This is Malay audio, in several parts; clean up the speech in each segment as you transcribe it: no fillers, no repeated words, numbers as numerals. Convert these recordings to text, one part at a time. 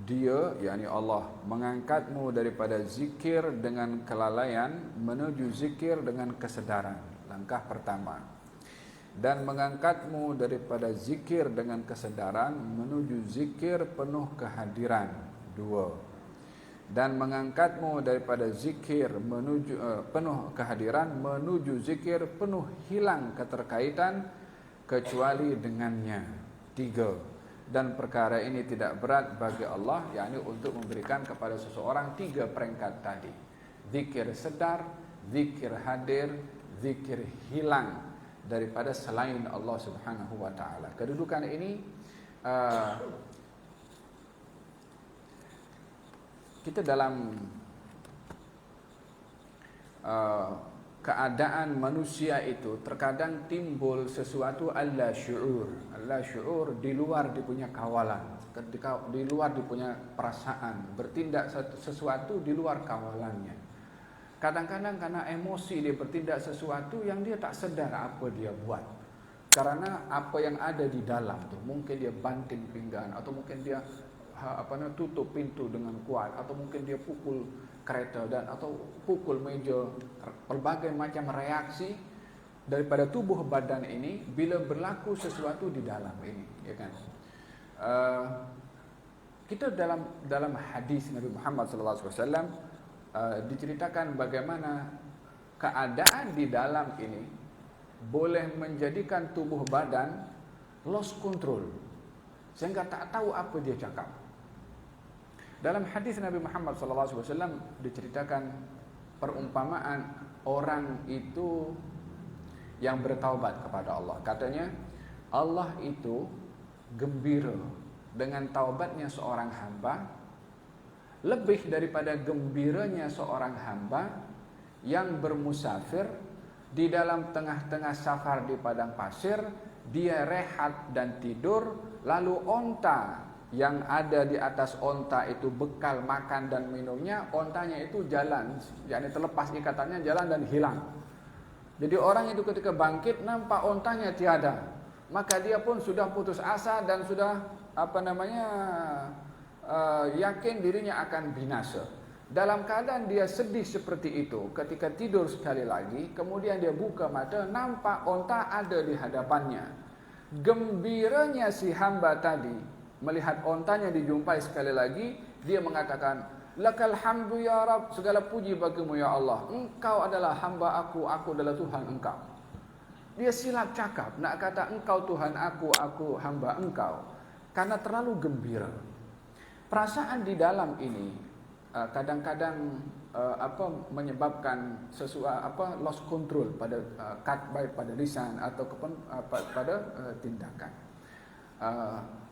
Dia, yakni Allah, mengangkatmu daripada zikir dengan kelalaian menuju zikir dengan kesedaran. Langkah pertama. Dan mengangkatmu daripada zikir dengan kesedaran menuju zikir penuh kehadiran. 2. Dan mengangkatmu daripada zikir menuju penuh kehadiran menuju zikir penuh hilang keterkaitan kecuali dengannya. 3. Dan perkara ini tidak berat bagi Allah, yakni untuk memberikan kepada seseorang 3 peringkat tadi. Zikir sedar, zikir hadir, zikir hilang daripada selain Allah Subhanahu wa taala. Kedudukan ini kita dalam keadaan manusia itu terkadang timbul sesuatu alla syu'ur di luar dia punya kawalan, ketika di luar dia punya perasaan, bertindak sesuatu di luar kawalannya. Kadang-kadang karena emosi dia bertindak sesuatu yang dia tak sedar apa dia buat. Karena apa yang ada di dalam tu, mungkin dia banting pinggan atau mungkin dia tutup pintu dengan kuat atau mungkin dia pukul kereta dan atau pukul meja, berbagai macam reaksi daripada tubuh badan ini bila berlaku sesuatu di dalam ini, ya kan? Kita dalam hadis Nabi Muhammad SAW diceritakan bagaimana keadaan di dalam ini boleh menjadikan tubuh badan lost control sehingga tak tahu apa dia cakap. Dalam hadis Nabi Muhammad SAW diceritakan perumpamaan orang itu yang bertaubat kepada Allah. Katanya Allah itu gembira dengan taubatnya seorang hamba lebih daripada gembiranya seorang hamba yang bermusafir di dalam tengah-tengah safar di padang pasir. Dia rehat dan tidur, lalu onta yang ada di atas onta itu bekal makan dan minumnya, ontanya itu jalan, yakni terlepas ikatannya, jalan dan hilang. Jadi orang itu ketika bangkit nampak ontanya tiada, maka dia pun sudah putus asa dan sudah yakin dirinya akan binasa. Dalam keadaan dia sedih seperti itu, ketika tidur sekali lagi, kemudian dia buka mata, nampak onta ada di hadapannya. Gembiranya si hamba tadi melihat ontanya dijumpai sekali lagi, dia mengatakan, lakal hamdu ya Rabb, segala puji bagimu ya Allah, engkau adalah hamba aku adalah Tuhan engkau. Dia silap cakap, nak kata engkau Tuhan aku hamba engkau, karena terlalu gembira. Perasaan di dalam ini kadang-kadang menyebabkan sesuatu lost control pada baik pada lisan ataupun pada tindakan.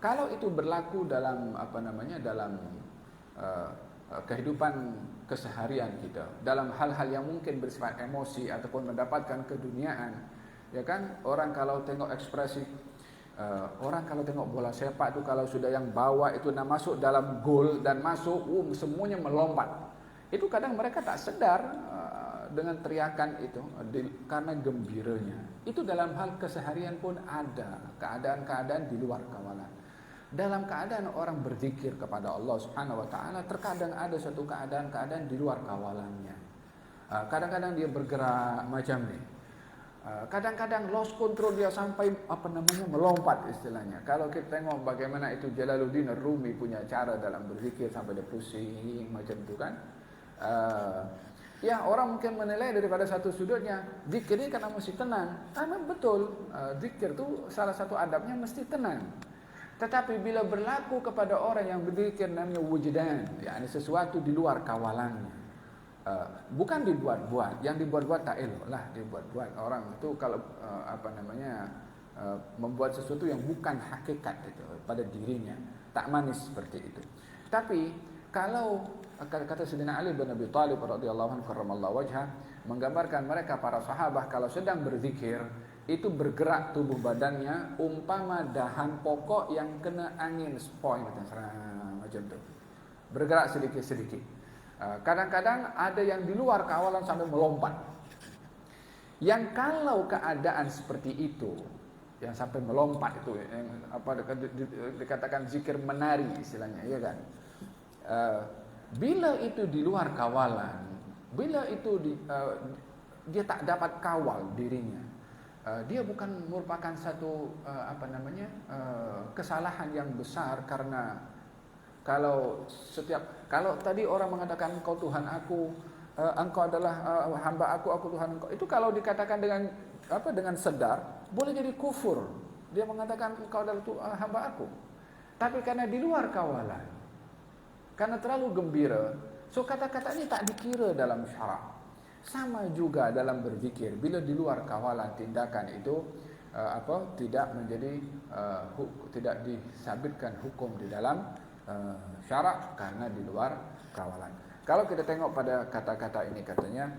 Kalau itu berlaku dalam dalam kehidupan keseharian kita, dalam hal-hal yang mungkin bersifat emosi ataupun mendapatkan keduniaan, ya kan? Orang kalau tengok ekspresi orang kalau tengok bola sepak tu, kalau sudah yang bawa itu nak masuk dalam gol dan masuk, semuanya melompat. Itu kadang mereka tak sedar dengan teriakan itu karena gembiranya. Itu dalam hal keseharian pun ada keadaan-keadaan di luar kawalan. Dalam keadaan orang berzikir kepada Allah Subhanahu wa taala, terkadang ada satu keadaan-keadaan di luar kawalannya. Kadang-kadang dia bergerak macam ni. Kadang-kadang lost control dia sampai melompat istilahnya. Kalau kita tengok bagaimana itu Jalaluddin Rumi punya cara dalam berzikir sampai dia pusing macam itu kan. Ya, orang mungkin menilai daripada satu sudutnya, zikir ini kan mesti tenang. Memang betul, zikir tu salah satu adabnya mesti tenang. Tetapi bila berlaku kepada orang yang berzikir namanya wujdan, yakni sesuatu di luar kawalannya. Bukan dibuat-buat, yang dibuat-buat tak elok lah dibuat-buat. Orang itu kalau membuat sesuatu yang bukan hakikat itu pada dirinya, tak manis seperti itu. Tapi kalau kata Sayyidina Ali bin Abi Thalib radhiyallahu anhu karramallahu wajhah menggambarkan mereka para sahabat kalau sedang berzikir itu bergerak tubuh badannya umpama dahan pokok yang kena angin sepoi macam tu. Bergerak sedikit-sedikit. Kadang-kadang ada yang di luar kawalan sampai melompat. Yang kalau keadaan seperti itu, yang sampai melompat itu, yang dikatakan zikir menari istilahnya, ya kan? uh, bila itu di luar kawalan, bila itu dia tak dapat kawal dirinya, dia bukan merupakan satu kesalahan yang besar. Karena kalau tadi orang mengatakan engkau Tuhan aku, engkau adalah hamba aku Tuhan engkau, itu kalau dikatakan dengan sedar boleh jadi kufur. Dia mengatakan engkau adalah hamba aku, tapi karena di luar kawalan, karena terlalu gembira, so kata-kata ini tak dikira dalam syarak. Sama juga dalam berzikir, bila di luar kawalan tindakan itu tidak menjadi tidak disabitkan hukum di dalam syarak karena di luar kawalan. Kalau kita tengok pada kata-kata ini, katanya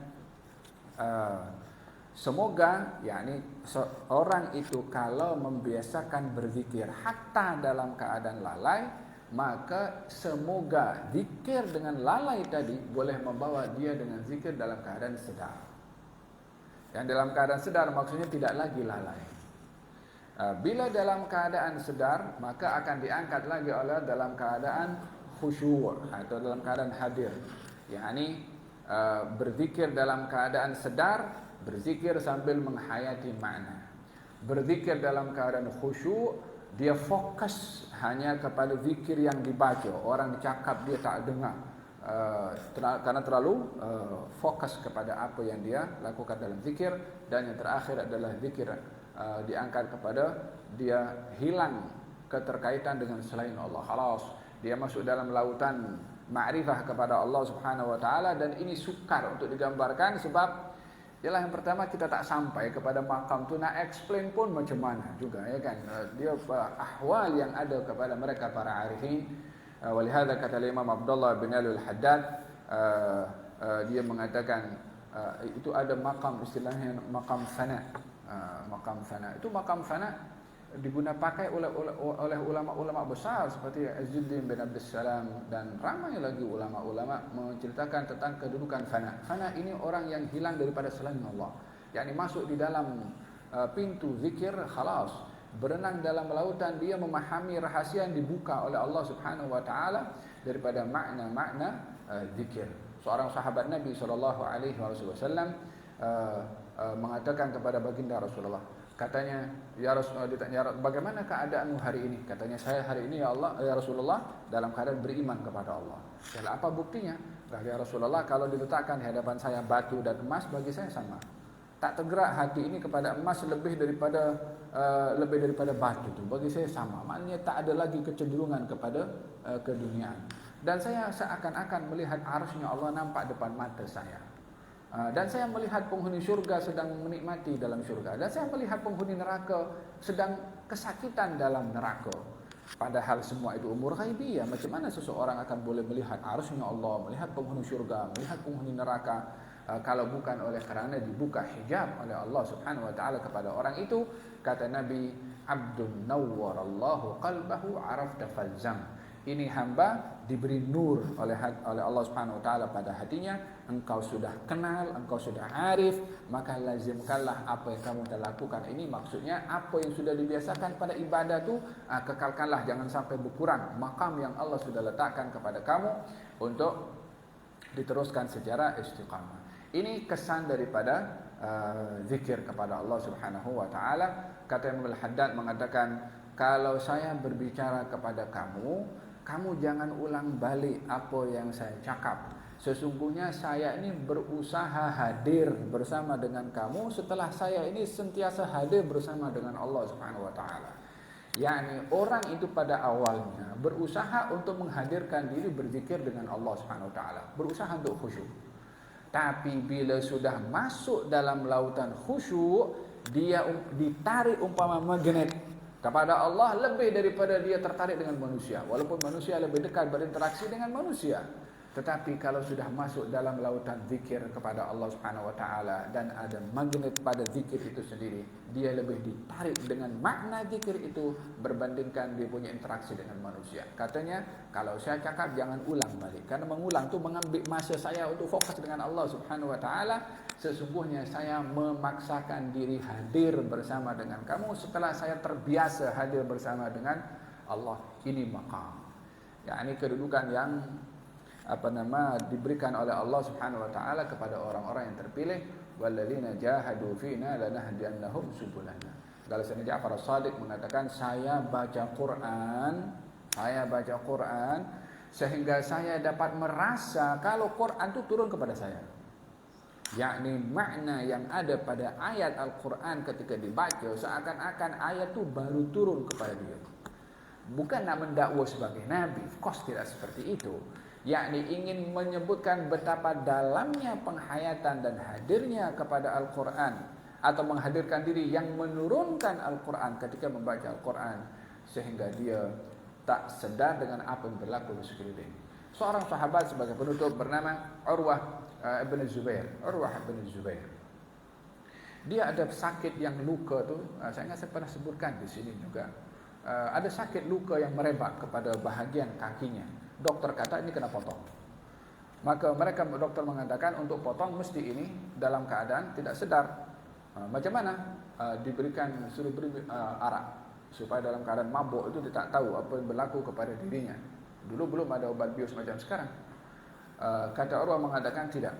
semoga, yakni seorang itu kalau membiasakan berzikir hatta dalam keadaan lalai, maka semoga zikir dengan lalai tadi boleh membawa dia dengan zikir dalam keadaan sedar. Yang dalam keadaan sedar maksudnya tidak lagi lalai. Bila dalam keadaan sedar, maka akan diangkat lagi oleh dalam keadaan khusyuk atau dalam keadaan hadir. Yakni berzikir dalam keadaan sedar, berzikir sambil menghayati makna. Berzikir dalam keadaan khusyuk, dia fokus hanya kepada zikir yang dibaca. Orang cakap dia tak dengar, karena terlalu fokus kepada apa yang dia lakukan dalam zikir. Dan yang terakhir adalah zikir diangkat kepada dia hilang keterkaitan dengan selain Allah. Khalas, dia masuk dalam lautan ma'rifah kepada Allah Subhanahu wa taala. Dan ini sukar untuk digambarkan, sebab ialah yang pertama kita tak sampai kepada makam tu, nak explain pun macam mana juga, ya kan. Dia ahwal yang ada kepada mereka para arifin. Walihada kata Imam Abdullah bin Al-Haddad, dia mengatakan itu ada makam, istilahnya makam fana. Makam fana itu makam fana diguna pakai oleh ulama-ulama besar seperti Izzuddin bin Abdus Salam, dan ramai lagi ulama-ulama menceritakan tentang kedudukan fana. Fana ini orang yang hilang daripada selain Allah, yakni masuk di dalam pintu zikir, khalas, berenang dalam lautan, dia memahami rahasia yang dibuka oleh Allah Subhanahu wa taala daripada makna-makna zikir. Seorang sahabat Nabi sallallahu alaihi wasallam mengatakan kepada baginda Rasulullah, katanya, ya Rasulullah, ditanya, bagaimana keadaanmu hari ini? Katanya, saya hari ini ya Allah, ya Rasulullah, dalam keadaan beriman kepada Allah. Ya, apa buktinya? Ya Rasulullah, kalau diletakkan di hadapan saya batu dan emas, bagi saya sama. Tak tergerak hati ini kepada emas lebih daripada batu itu. Bagi saya sama. Maknanya tak ada lagi kecenderungan kepada keduniaan. Dan saya seakan-akan melihat arsy-Nya Allah nampak depan mata saya. Dan saya melihat penghuni syurga sedang menikmati dalam syurga, dan saya melihat penghuni neraka sedang kesakitan dalam neraka. Padahal semua itu umur ghaibiyah. Macam mana seseorang akan boleh melihat arsy-Nya Allah, melihat penghuni syurga, melihat penghuni neraka, kalau bukan oleh kerana dibuka hijab oleh Allah Subhanahu wa taala kepada orang itu. Kata Nabi, Abdun nawwarallahu qalbahu arafta falzam. Ini hamba diberi nur oleh Allah Subhanahu wa taala pada hatinya. Engkau sudah kenal, engkau sudah arif, maka lazimkanlah apa yang kamu telah lakukan ini. Maksudnya apa yang sudah dibiasakan pada ibadah itu, kekalkanlah, jangan sampai berkurang makam yang Allah sudah letakkan kepada kamu untuk diteruskan secara istiqamah. Ini kesan daripada zikir kepada Allah Subhanahu wa taala. Kata Imam Al-Haddad mengatakan, kalau saya berbicara kepada kamu, kamu jangan ulang balik apa yang saya cakap. Sesungguhnya saya ini berusaha hadir bersama dengan kamu setelah saya ini sentiasa hadir bersama dengan Allah Subhanahu wa taala. Yakni orang itu pada awalnya berusaha untuk menghadirkan diri berzikir dengan Allah Subhanahu wa taala, berusaha untuk khusyuk. Tapi bila sudah masuk dalam lautan khusyuk, dia ditarik umpama magnet kepada Allah lebih daripada dia tertarik dengan manusia. Walaupun manusia lebih dekat berinteraksi dengan manusia, tetapi kalau sudah masuk dalam lautan zikir kepada Allah Subhanahu wa taala dan ada magnet pada zikir itu sendiri, dia lebih ditarik dengan makna zikir itu berbandingkan dia punya interaksi dengan manusia. Katanya, kalau saya cakap jangan ulang balik, karena mengulang tu mengambil masa saya untuk fokus dengan Allah Subhanahu wa taala. Sesungguhnya saya memaksakan diri hadir bersama dengan kamu setelah saya terbiasa hadir bersama dengan Allah. Ini maqam, yakni kedudukan yang diberikan oleh Allah Subhanahu wa taala kepada orang-orang yang terpilih, walladzina jahadu fina lanahdiyannahum subulana. Kalau Sayyidina Ja'far As-Shadiq mengatakan, saya baca Quran sehingga saya dapat merasa kalau Quran itu turun kepada saya. Yakni makna yang ada pada ayat Al-Quran ketika dibaca seakan-akan ayat itu baru turun kepada dia. Bukan nak mendakwa sebagai Nabi, of course tidak seperti itu. Yakni ingin menyebutkan betapa dalamnya penghayatan dan hadirnya kepada Al-Quran, atau menghadirkan diri yang menurunkan Al-Quran ketika membaca Al-Quran, sehingga dia tak sedar dengan apa yang berlaku di sekeliling. Seorang sahabat sebagai penutup bernama Urwah bin Zubair. Dia ada sakit yang luka tu, saya ingat saya pernah sebutkan di sini juga. Ada sakit luka yang merebak kepada bahagian kakinya. Dokter kata ini kena potong. Maka dokter mengatakan untuk potong mesti ini dalam keadaan tidak sedar. Macam mana? Suruh beri arak supaya dalam keadaan mabuk itu dia tak tahu apa yang berlaku kepada dirinya. Dulu belum ada obat bius macam sekarang. Kata Urwah mengatakan tidak.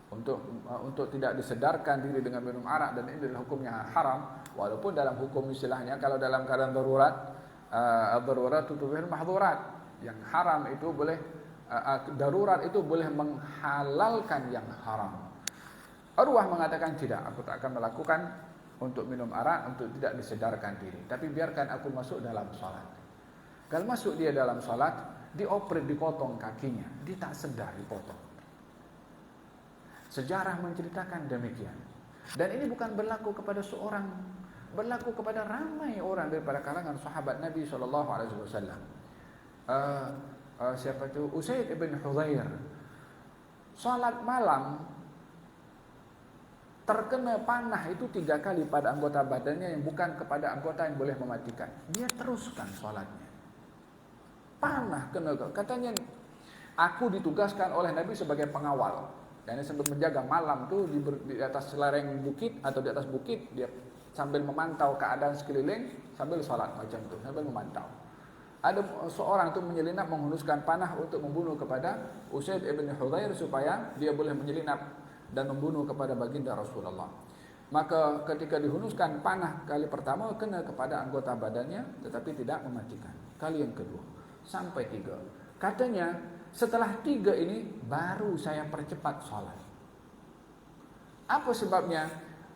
Untuk tidak disedarkan diri dengan minum arak, dan ini adalah hukumnya haram, walaupun dalam hukum istilahnya kalau dalam keadaan darurat, darurat tutubihul mahdurat, yang haram itu boleh, darurat itu boleh menghalalkan yang haram. Urwah mengatakan tidak, aku tak akan melakukan untuk minum arak untuk tidak disedarkan diri, tapi biarkan aku masuk dalam salat. Kalau masuk dia dalam salat, dioperate, dipotong kakinya, dia tak sedar dipotong. Sejarah menceritakan demikian. Dan ini bukan berlaku kepada seorang, berlaku kepada ramai orang daripada kalangan sahabat Nabi SAW. Siapa itu? Usaid ibn Hudhair. Salat malam terkena panah itu 3 kali pada anggota badannya yang bukan kepada anggota yang boleh mematikan. Dia teruskan salatnya. Panah kena, katanya aku ditugaskan oleh Nabi sebagai pengawal. Dan dia sambil menjaga malam tu di atas lereng bukit atau di atas bukit, dia sambil memantau keadaan sekeliling sambil salat macam tu, sambil memantau. Ada seorang tu menyelinap menghunuskan panah untuk membunuh kepada Usaid ibn Hudhair supaya dia boleh menyelinap dan membunuh kepada baginda Rasulullah. Maka ketika dihunuskan panah kali pertama kena kepada anggota badannya tetapi tidak mematikan. Kali yang kedua sampai 3. Katanya setelah 3 ini baru saya percepat sholat. Apa sebabnya?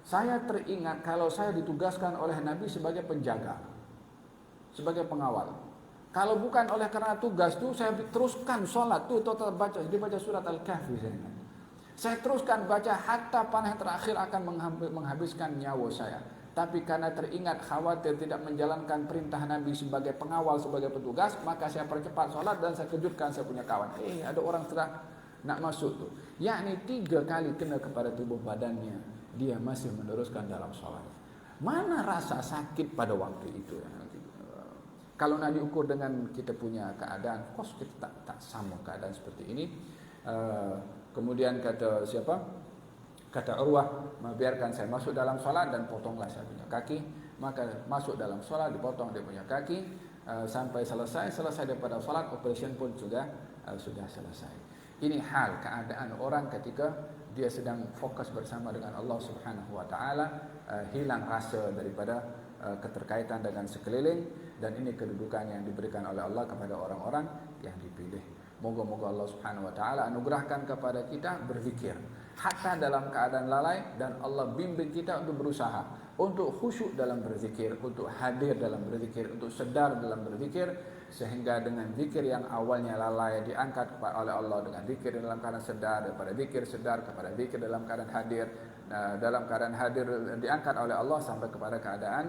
Saya teringat kalau saya ditugaskan oleh Nabi sebagai penjaga, sebagai pengawal. Kalau bukan oleh karena tugas tu, saya teruskan sholat tu total dibaca surat Al-Kahfi. Saya teruskan baca hatta panah terakhir akan menghabiskan nyawa saya. Tapi karena teringat khawatir tidak menjalankan perintah Nabi sebagai pengawal, sebagai petugas, maka saya percepat sholat dan saya kejutkan saya punya kawan. Ada orang sudah nak masuk tu. Yakni 3 kali kena kepada tubuh badannya, dia masih meneruskan dalam sholat. Mana rasa sakit pada waktu itu? Kalau nak diukur dengan kita punya keadaan, kos kita tak sama keadaan seperti ini. Kemudian kata siapa? Kata Urwah, biarkan saya masuk dalam solat dan potonglah saya punya kaki. Maka masuk dalam solat, dipotong dia punya kaki sampai selesai daripada solat, operation pun sudah selesai. Ini hal keadaan orang ketika dia sedang fokus bersama dengan Allah Subhanahu Wa Taala, hilang rasa daripada keterkaitan dengan sekeliling, dan ini kedudukan yang diberikan oleh Allah kepada orang-orang yang dipilih. Moga-moga Allah Subhanahu Wa Taala anugerahkan kepada kita berzikir hatta dalam keadaan lalai, dan Allah bimbing kita untuk berusaha untuk khusyuk dalam berzikir, untuk hadir dalam berzikir, untuk sedar dalam berzikir, sehingga dengan zikir yang awalnya lalai diangkat oleh Allah dengan zikir dalam keadaan sedar, daripada zikir sedar kepada zikir dalam keadaan hadir diangkat oleh Allah sampai kepada keadaan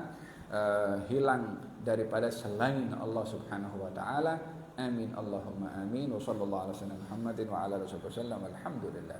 hilang daripada selain Allah Subhanahu Wa Taala. Amin Allahumma amin. Wa sallallahu alaihi wasallam Muhammadin wa ala alihi wasallam. Alhamdulillah.